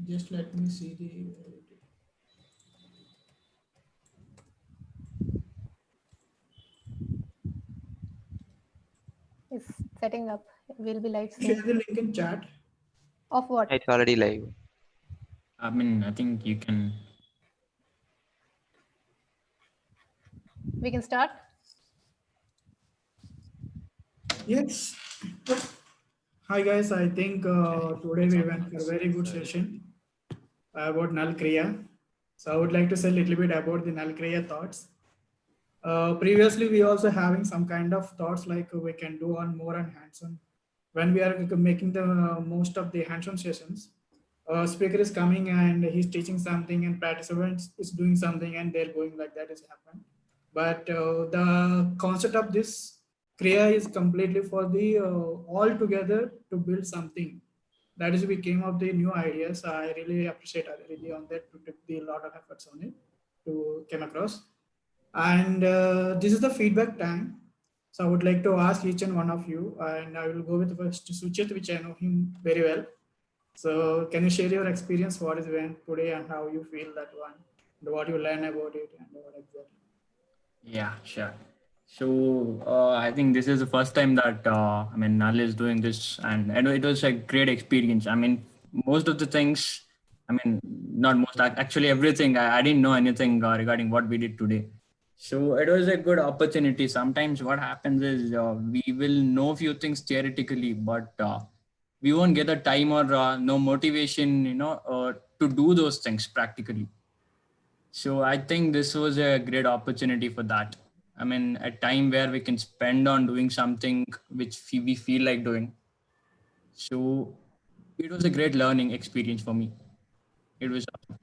Just let me see the. Is setting up. We'll be live Share soon. the link in chat. Of what? It's already live. I mean, I think you can. We can start. Yes. Hi guys, I think today we went for a very good session about null KRIYA. So I would like to say a little bit about the null KRIYA thoughts. Previously, we also having some kind of thoughts like we can do on more on hands-on. When we are making the most of the hands-on sessions, speaker is coming and he's teaching something and participants is doing something and they're going like that is happened. But the concept of this KRIYA is completely for the all together to build something. That is, we came up the new ideas. I really appreciate Aditi on that to take the lot of efforts on it to came across. And this is the feedback time. So I would like to ask each and one of you, and I will go with first Suchit, which I know him very well. So can you share your experience, what is went today and how you feel that one, and what you learn about it and what exactly? Yeah, sure. So I think this is the first time that I mean Null is doing this, and it was a great experience. I mean, most of the things, I mean, not most, actually everything. I didn't know anything regarding what we did today. So it was a good opportunity. Sometimes what happens is we will know few things theoretically, but we won't get the time or no motivation, to do those things practically. So I think this was a great opportunity for that. I mean, a time where we can spend on doing something which we feel like doing. So it was a great learning experience for me. It was awesome.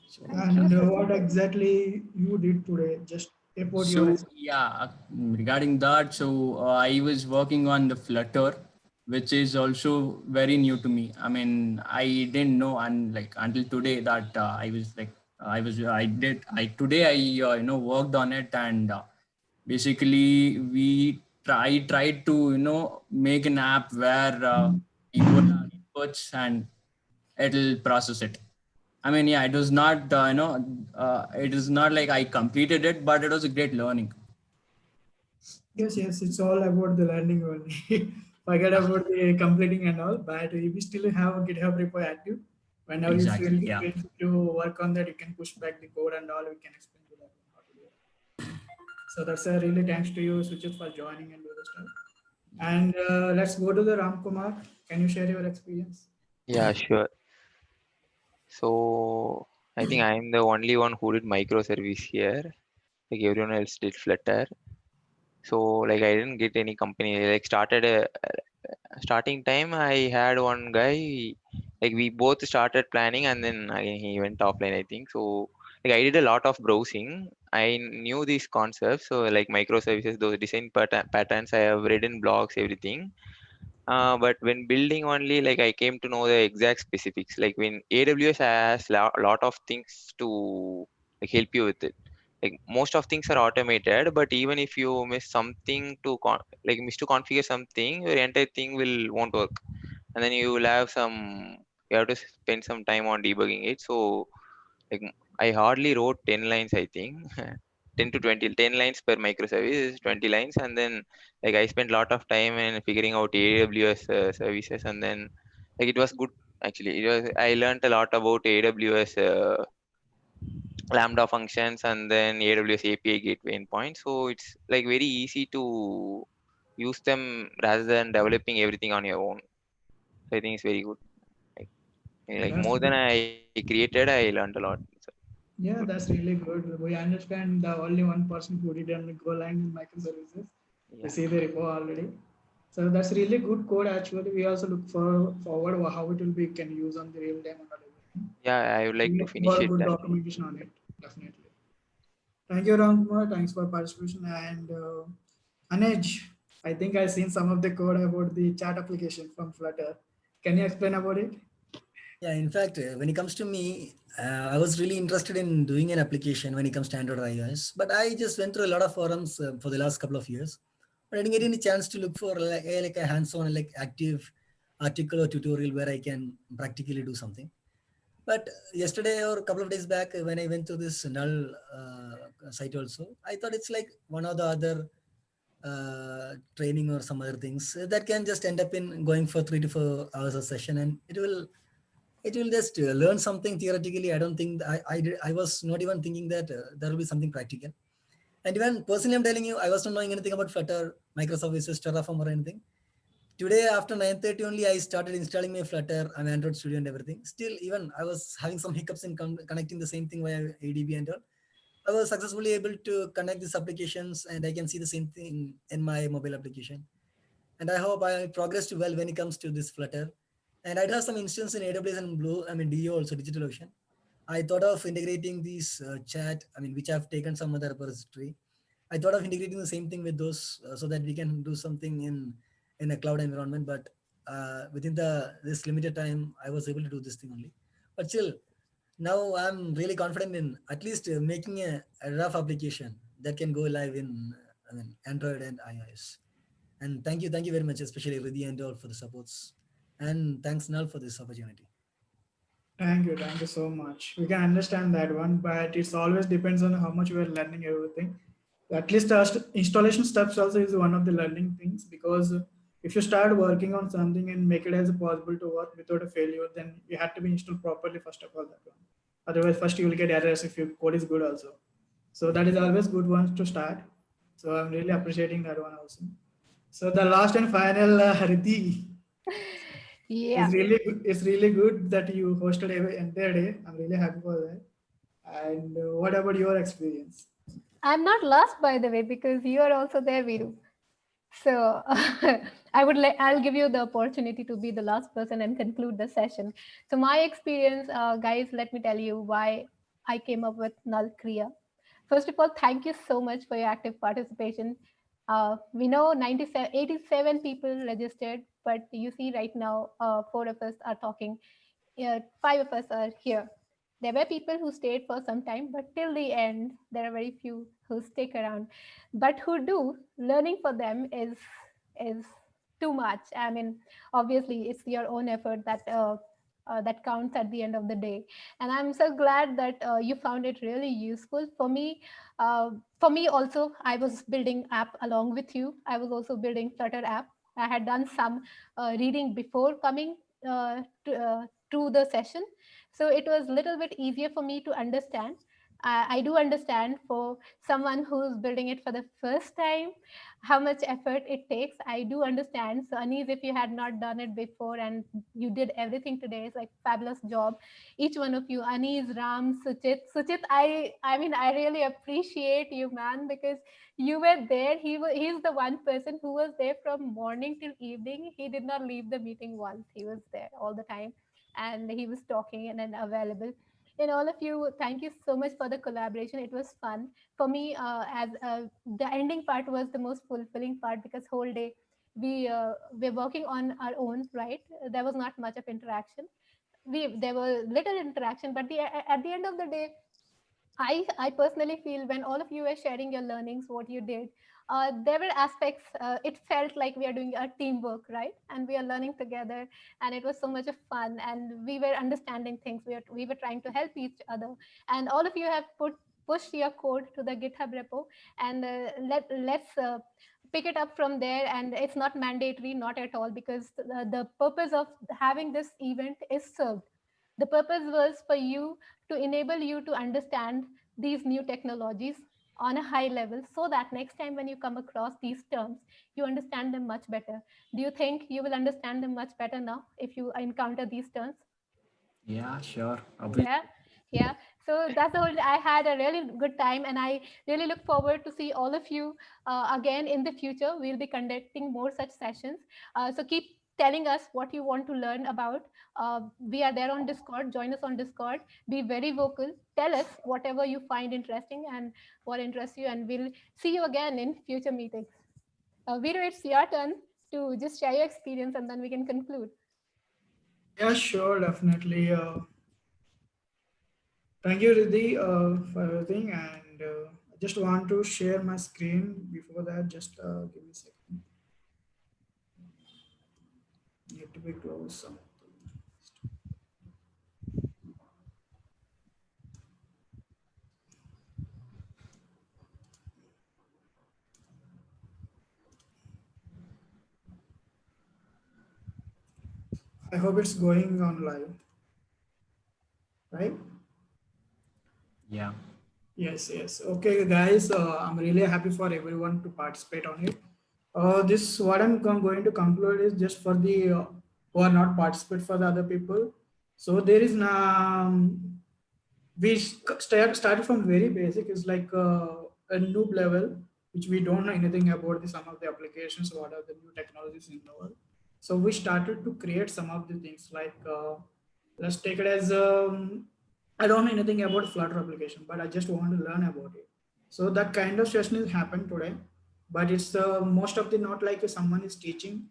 So, Thank yeah. you, And Suchit. what exactly you did today, just about your So yeah, regarding that, so I was working on the Flutter, which is also very new to me. I mean, I didn't know, and like until today that I today I worked on it, and basically we tried to make an app where we put our inputs and it'll process it. I mean, yeah, it was not, it is not like I completed it, but it was a great learning. yes, yes, it's all about the learning only. Forget Yeah, about the completing and all, but we still have a GitHub repo active. Whenever you exactly. feel Yeah. feel free to work on that, you can push back the code and all. We can explain to that how to do it. So that's a really thanks to you, Suchit, for joining and do the stuff. And let's go to the Ram Kumar. Can you share your experience? Yeah, sure. So I think I'm the only one who did microservice here. Like everyone else did Flutter. So like I didn't get any company. Like starting time, I had one guy. Like we both started planning, and then again he went offline, I think. So like I did a lot of browsing. I knew these concepts. So like microservices, those design patterns, I have read in blogs, everything. But when building only, like I came to know the exact specifics. Like when AWS has lot of things to like help you with it. Like most of things are automated, but even if you miss something to miss to configure something, your entire thing will won't work, and then you will have you have to spend some time on debugging it. So like I hardly wrote 10 lines, I think. 10 to 20, 10 lines per microservice is 20 lines, and then like I spent a lot of time in figuring out AWS services, and then like it was good. Actually, I learned a lot about AWS lambda functions, and then AWS API gateway endpoint. So it's like very easy to use them rather than developing everything on your own. So I think it's very good. like, like That's more than I created, I learned a lot. So Yeah, good. that's really good. We understand the only one person who did on the Golang in microservices. We Yeah. see the repo already. So that's really good code actually. We also look for forward how it will be can use on the real time and everything. Yeah, I would like We to have finish a it good that. documentation on it, definitely. Thank you, Ram Kumar. Thanks for participation. And Anej, I think I've seen some of the code about the chat application from Flutter. Can you explain about it? Yeah, in fact, when it comes to me, I was really interested in doing an application when it comes to Android or iOS, but I just went through a lot of forums for the last couple of years. But I didn't get any chance to look for like a hands-on, like active article or tutorial where I can practically do something. But yesterday or a couple of days back, when I went to this null site also, I thought it's like one or the other training or some other things that can just end up in going for 3 to 4 hours a session, and it will just learn something theoretically. I don't think I was not even thinking that there will be something practical. And even personally, I'm telling you, I was not knowing anything about Flutter, microservices, Terraform, or anything. Today, after 9:30 only, I started installing my Flutter and Android Studio and everything. Still, even I was having some hiccups in connecting the same thing via ADB and all. I was successfully able to connect these applications, and I can see the same thing in my mobile application. And I hope I progressed well when it comes to this Flutter. And I'd have some instance in AWS and DO also, DigitalOcean. I thought of integrating these chat, which I've taken some other repository. I thought of integrating the same thing with those so that we can do something in a cloud environment. But within this limited time, I was able to do this thing only. But still, now I'm really confident in at least making a rough application that can go live in Android and iOS. And thank you very much, especially Riddhi and all for the supports. And thanks Null for this opportunity. Thank you so much. We can understand that one, but it's always depends on how much we are learning everything. At least our installation steps also is one of the learning things, because if you start working on something and make it as possible to work without a failure, then you have to be installed properly first of all that one. Otherwise, first you will get errors if your code is good also. So that is always good ones to start. So I'm really appreciating that one also. So the last and final, Riddhi. Yeah. It's really good that you hosted every entire day. I'm really happy for that. And what about your experience? I'm not lost, by the way, because you are also there, Viru. So I'll give you the opportunity to be the last person and conclude the session. So my experience, guys, let me tell you why I came up with null KRIYA. First of all, thank you so much for your active participation. We know 87 people registered, but you see right now, 4 of us are talking. 5 of us are here. There were people who stayed for some time, but till the end, there are very few who stick around. But who do, learning for them is too much. I mean, obviously, it's your own effort that counts at the end of the day. And I'm so glad that you found it really useful. For me also, I was building app along with you. I was also building Flutter app. I had done some reading before coming to the session, so it was a little bit easier for me to understand. I do understand for someone who's building it for the first time how much effort it takes. I do understand. So Anis, if you had not done it before and you did everything today, it's like fabulous job, each one of you. Anis, Ram, Suchit, I really appreciate you, man, because you were there. He's the one person who was there from morning till evening. He did not leave the meeting once. He was there all the time, and he was talking and then available. And all of you, thank you so much for the collaboration. It was fun for me. As The ending part was the most fulfilling part, because whole day we're working on our own, right? There was not much of interaction. There was little interaction, but at the end of the day, I personally feel when all of you were sharing your learnings, what you did, there were aspects, it felt like we are doing a teamwork, right? And we are learning together, and it was so much of fun, and we were understanding things. We were trying to help each other, and all of you have pushed your code to the GitHub repo, and let's pick it up from there. And it's not mandatory, not at all, because the purpose of having this event is served. The purpose was for you to enable you to understand these new technologies on a high level, so that next time when you come across these terms, you understand them much better. Do you think you will understand them much better now if you encounter these terms? Yeah, sure. Yeah, yeah. So that's the whole. I had a really good time, and I really look forward to see all of you again in the future. We'll be conducting more such sessions. So keep telling us what you want to learn about. We are there on Discord. Join us on Discord. Be very vocal. Tell us whatever you find interesting and what interests you, and we'll see you again in future meetings. Vito, it's your turn to just share your experience, and then we can conclude. Yeah, sure, definitely. Thank you, Riddhi, for everything. And I just want to share my screen. Before that, just give me a second. Need to be close. I hope it's going on live, right? Yeah. Yes, yes. Okay, guys, I'm really happy for everyone to participate on it. This what I'm going to conclude is just for the who are not participate for the other people. So there is we started from very basic. It's like a noob level, which we don't know anything about the some of the applications, what are the new technologies in the world. So we started to create some of the things like let's take it as I don't know anything about Flutter application, but I just want to learn about it. So that kind of session is happened today, but it's most of the not like someone is teaching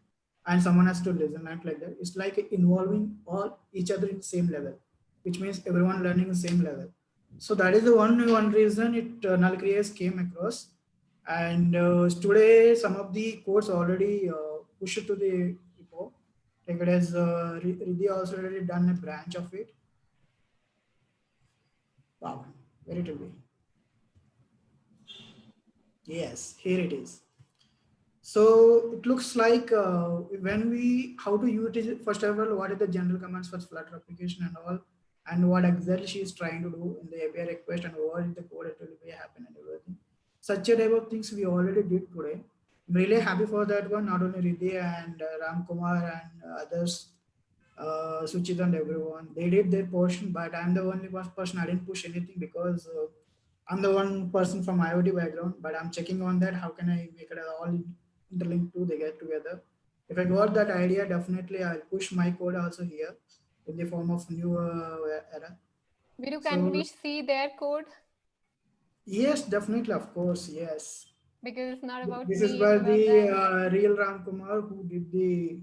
and someone has to listen, not like that. It's like involving all each other in the same level, which means everyone learning the same level. So that is the one reason it null creators came across. And today some of the codes already pushed to the repo. Like it has Riddhi also already done a branch of it. Wow, very true. Yes, here it is. So it looks like when we, how to use it, first of all, what are the general commands for Flutter application and all, and what exactly she is trying to do in the API request and what is the code it will be happen and everything. Such a type of things we already did today. I'm really happy for that one, not only Riddhi and Ram Kumar and others, Suchit and everyone. They did their portion, but I'm the only one person I didn't push anything because I'm the one person from IoT background, but I'm checking on that. How can I make it all interlinked to they get together? If I got that idea, definitely I'll push my code also here in the form of new era. Viru, So can we see their code? yes, definitely, of course, yes. Because it's not about This is me, it's where about them. the real Ram Kumar who did the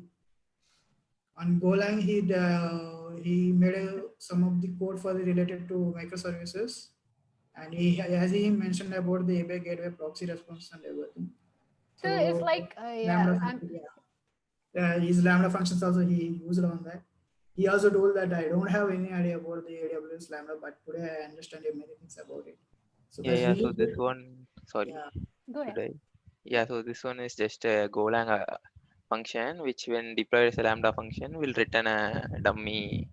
on Golang. He made some of the code for the related to microservices. And he, as he mentioned about the API gateway proxy response and everything. So it's So like, Lambda yeah, function, yeah. His Lambda functions also he used on that. He also told that I don't have any idea about the AWS Lambda, but today I understand many things about it. So Yeah, that's yeah. really So this good. one, sorry, Yeah. go ahead. should I? Yeah, so this one is just a Golang function, which when deployed as a Lambda function will return a dummy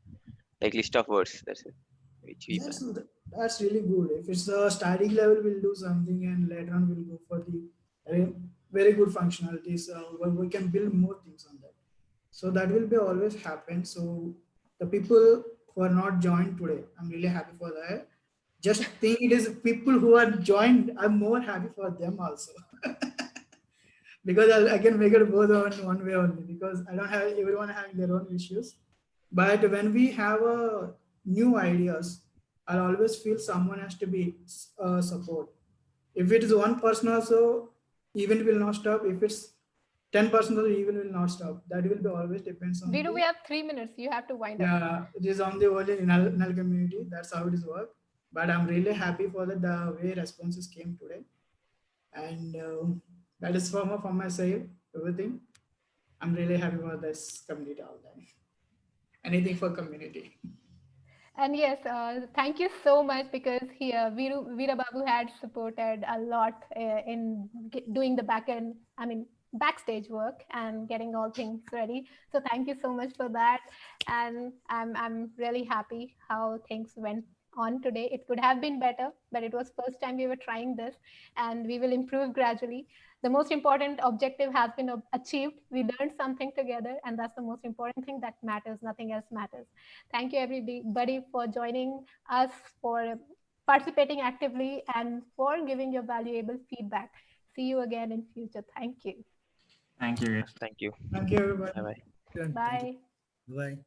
like list of words. That's it, which we That's pass. that's really good. If it's a static level, we'll do something, and later on we'll go for the very, very good functionalities. Where we can build more things on that. So that will be always happen. So the people who are not joined today, I'm really happy for that. Just think it is people who are joined. I'm more happy for them also. Because I can make it both on one way only because I don't have everyone having their own issues. But when we have new ideas, I'll always feel someone has to be support. If it is one person also, event will not stop. If it's 10% of the event will not stop. That will be always depends on Viru, we the have 3 minutes. You have to wind up. yeah. It is on the only null community. That's how it is work. But I'm really happy for that the way responses came today, and that is from my side everything. I'm really happy for this community all time. Anything for community. And yes, thank you so much because here Veera Babu had supported a lot in doing the backstage work and getting all things ready. So thank you so much for that. And I'm really happy how things went on today. It could have been better, but it was first time we were trying this, and we will improve gradually. The most important objective has been achieved. We learned something together, and that's the most important thing that matters. Nothing else matters. Thank you, everybody, for joining us, for participating actively, and for giving your valuable feedback. See you again in future. Thank you. Thank you. Thank you. Thank you, everybody. Bye bye. Thank you. Bye. Bye.